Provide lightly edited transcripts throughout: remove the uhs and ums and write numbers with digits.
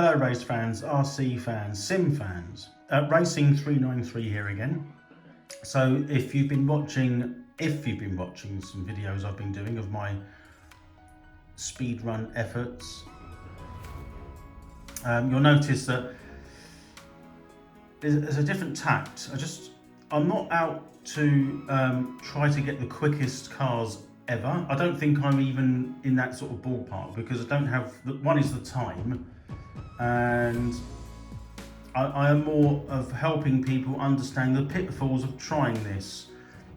Hello race fans, RC fans, sim fans. Racing 393 here again. So if you've been watching some videos I've been doing of my speed run efforts, you'll notice that there's a different tact. I'm not out to try to get the quickest cars ever. I don't think I'm even in that sort of ballpark because I don't have, one is the time, and I am more of helping people understand the pitfalls of trying this.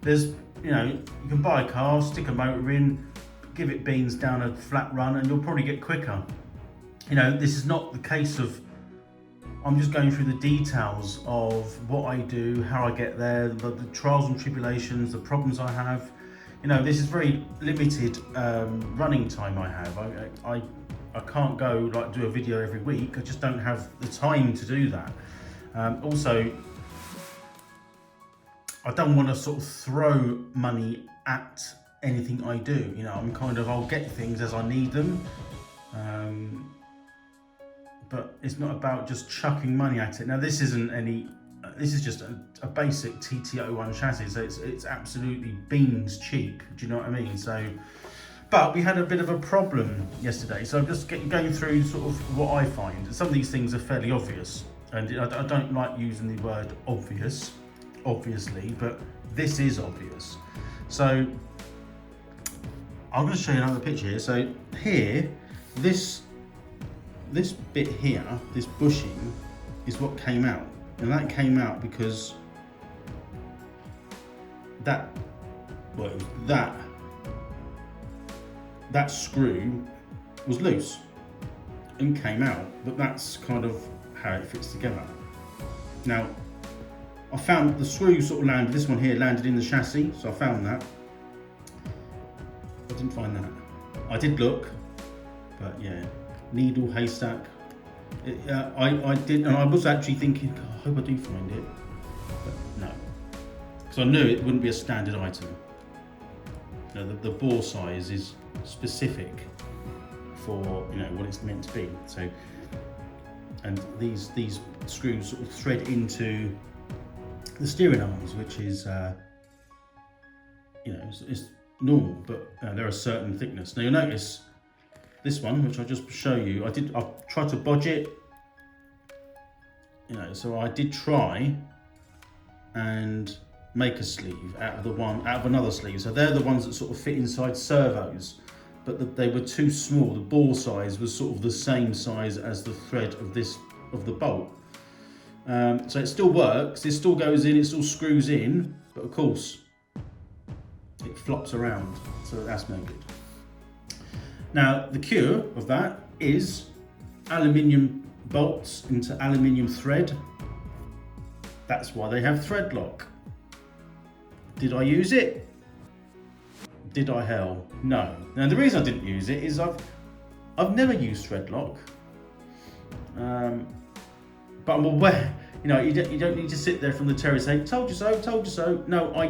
There's, you can buy a car, stick a motor in, give it beans down a flat run and you'll probably get quicker. This is not the case of, I'm just going through the details of what I do, how I get there, the trials and tribulations, the problems I have. This is very limited running time I have. I can't go do a video every week. I just don't have the time to do that. Also, I don't want to sort of throw money at anything I do. I'll get things as I need them. But it's not about just chucking money at it. Now this is just a basic TT01 chassis, so it's absolutely beans cheap. Do you know what I mean? But we had a bit of a problem yesterday, so I'm just going through sort of what I find. Some of these things are fairly obvious, and I don't like using the word obvious, obviously, but this is obvious. So I'm going to show you another picture here. So here, this bit here, this bushing, is what came out. And that came out because that screw was loose and came out, but that's kind of how it fits together. Now, I found the screw sort of landed, this one here landed in the chassis, so I found that. I didn't find that. I did look, but yeah, needle, haystack. I did, and I was actually thinking, God, I hope I do find it, but no, because I knew it wouldn't be a standard item. The bore size is specific for what it's meant to be. So, and these screws sort of thread into the steering arms, which is it's normal, but they're a certain thickness. Now you'll notice this one, which I'll just show you, I tried to bodge it, so I did try and make a sleeve out of another sleeve. So they're the ones that sort of fit inside servos, but they were too small. The bore size was sort of the same size as the thread of the bolt. So it still works, it still goes in, it still screws in, but of course it flops around, so that's no good. Now, the cure of that is aluminium bolts into aluminium thread. That's why they have thread lock. Did I use it? Did I hell? No. Now, the reason I didn't use it is I've never used thread lock. But I'm aware, you don't need to sit there from the terrace saying, told you so, told you so. No, I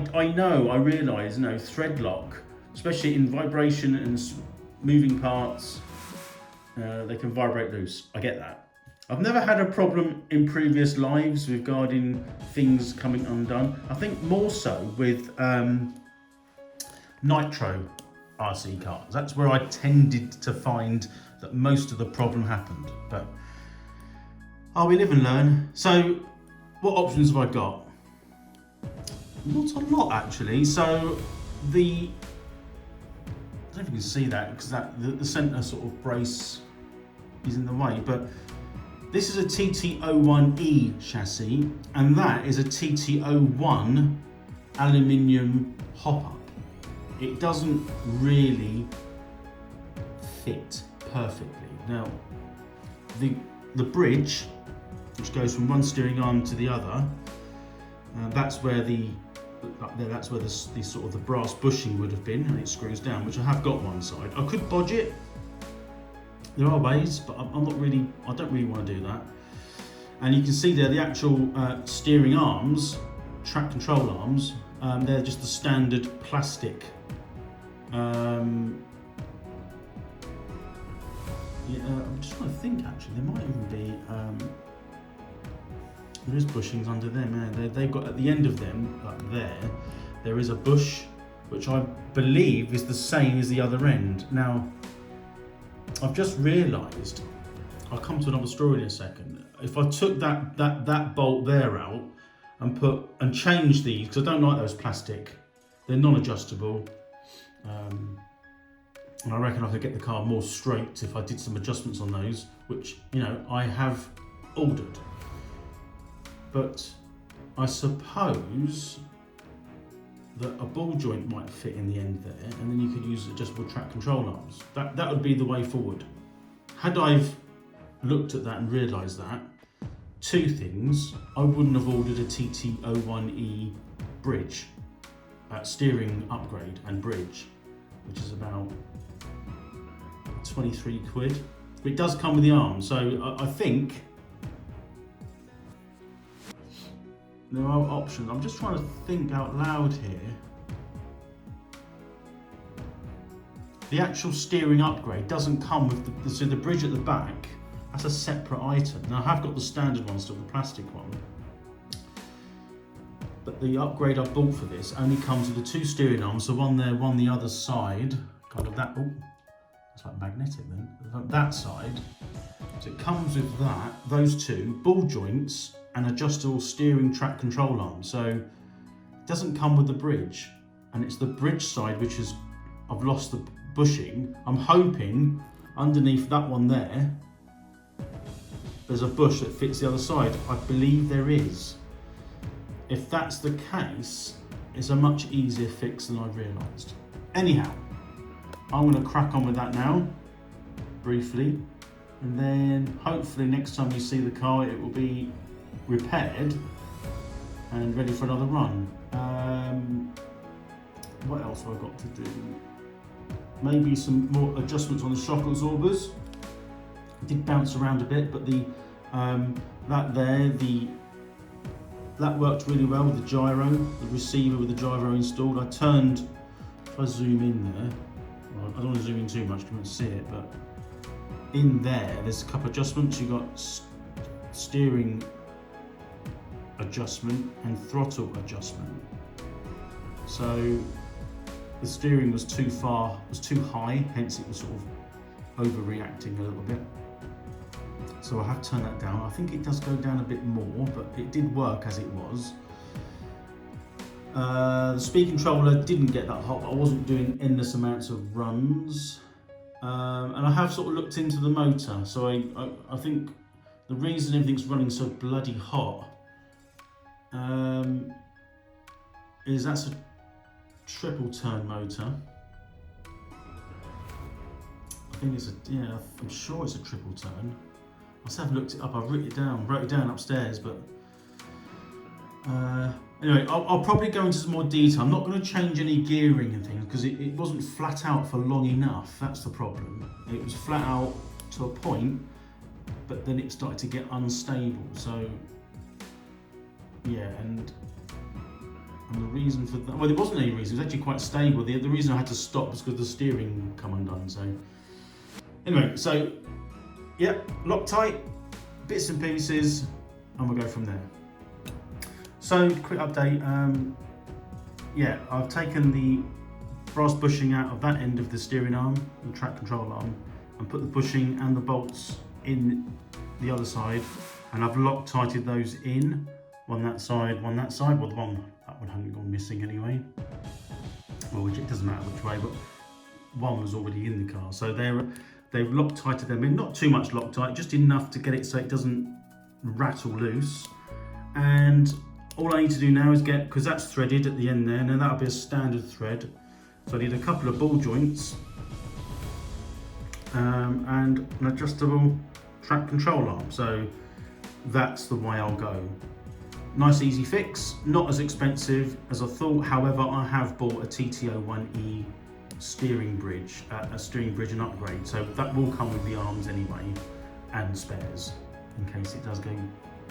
realise, thread lock, especially in vibration and moving parts, they can vibrate loose. I get that. I've never had a problem in previous lives regarding things coming undone. I think more so with nitro RC cars. That's where I tended to find that most of the problem happened. But we live and learn. So what options have I got? Not a lot actually. So I don't know if you can see that because the centre sort of brace is in the way, but this is a TT01e chassis and that is a TT01 aluminium hop-up. It doesn't really fit perfectly. Now, the bridge, which goes from one steering arm to the other, that's where the sort of the brass bushing would have been, and it screws down, which I have got one side. I could bodge it. There are ways, but I don't really want to do that. And you can see there the actual steering arms, track control arms, they're just the standard plastic Yeah, I'm just trying to think actually, there might even be, there is bushings under them, they've got at the end of them, up there is a bush, which I believe is the same as the other end. Now, I've just realised, I'll come to another story in a second, if I took that bolt there out and changed these, because I don't like those plastic, they're non-adjustable, and I reckon I could get the car more straight if I did some adjustments on those, which, you know, I have ordered. But I suppose that a ball joint might fit in the end there, and then you could use adjustable track control arms. That would be the way forward. Had I've looked at that and realised that, two things: I wouldn't have ordered a TT01e bridge, steering upgrade and bridge, which is about 23 quid. It does come with the arms, so I think there are options. I'm just trying to think out loud here. The actual steering upgrade doesn't come with so the bridge at the back, that's a separate item. Now I have got the standard one still, the plastic one. But the upgrade I bought for this only comes with the two steering arms, so one there, one the other side. Kind of that, oh, it's like magnetic then. That side. So it comes with that, those two, ball joints, and adjustable steering track control arm. So it doesn't come with the bridge, and it's the bridge side which is, I've lost the bushing. I'm hoping underneath that one there's a bush that fits the other side. I believe there is. If that's the case, it's a much easier fix than I realised. Anyhow, I'm going to crack on with that now, briefly, and then hopefully next time you see the car it will be repaired and ready for another run. What else have I got to do? Maybe some more adjustments on the shock absorbers. It did bounce around a bit, but that worked really well with the gyro, the receiver with the gyro installed. If I zoom in there, well, I don't want to zoom in too much because you won't see it, but in there's a couple of adjustments. You've got steering adjustment and throttle adjustment. So the steering was too high, hence it was sort of overreacting a little bit. So I have turned that down. I think it does go down a bit more, but it did work as it was. The speed controller didn't get that hot, but I wasn't doing endless amounts of runs. And I have sort of looked into the motor, so I think the reason everything's running so bloody hot is that's a triple turn motor. I think I'm sure it's a triple turn. I just haven't looked it up. I wrote it down upstairs, but anyway, I'll probably go into some more detail. I'm not going to change any gearing and things because it wasn't flat out for long enough. That's the problem. It was flat out to a point, but then it started to get unstable. So yeah, and the reason for that, well, there wasn't any reason. It was actually quite stable. The reason I had to stop was because the steering come undone. So anyway, so yeah, Loctite, bits and pieces, and we'll go from there. So, quick update. Yeah, I've taken the brass bushing out of that end of the steering arm, the track control arm, and put the bushing and the bolts in the other side, and I've Loctited those in, one that side. Well, that one hadn't gone missing anyway. Well, which it doesn't matter which way, but one was already in the car, so they've Loctited them in, not too much Loctite, just enough to get it so it doesn't rattle loose. And all I need to do now is because that's threaded at the end there, and then that'll be a standard thread. So I need a couple of ball joints and an adjustable track control arm. So that's the way I'll go. Nice easy fix, not as expensive as I thought. However, I have bought a TT01e steering bridge, and upgrade, so that will come with the arms anyway and spares in case it does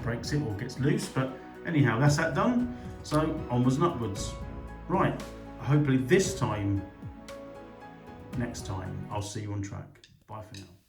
breaks it or gets loose. But anyhow, that's that done, so onwards and upwards. Right, hopefully next time I'll see you on track. Bye for now.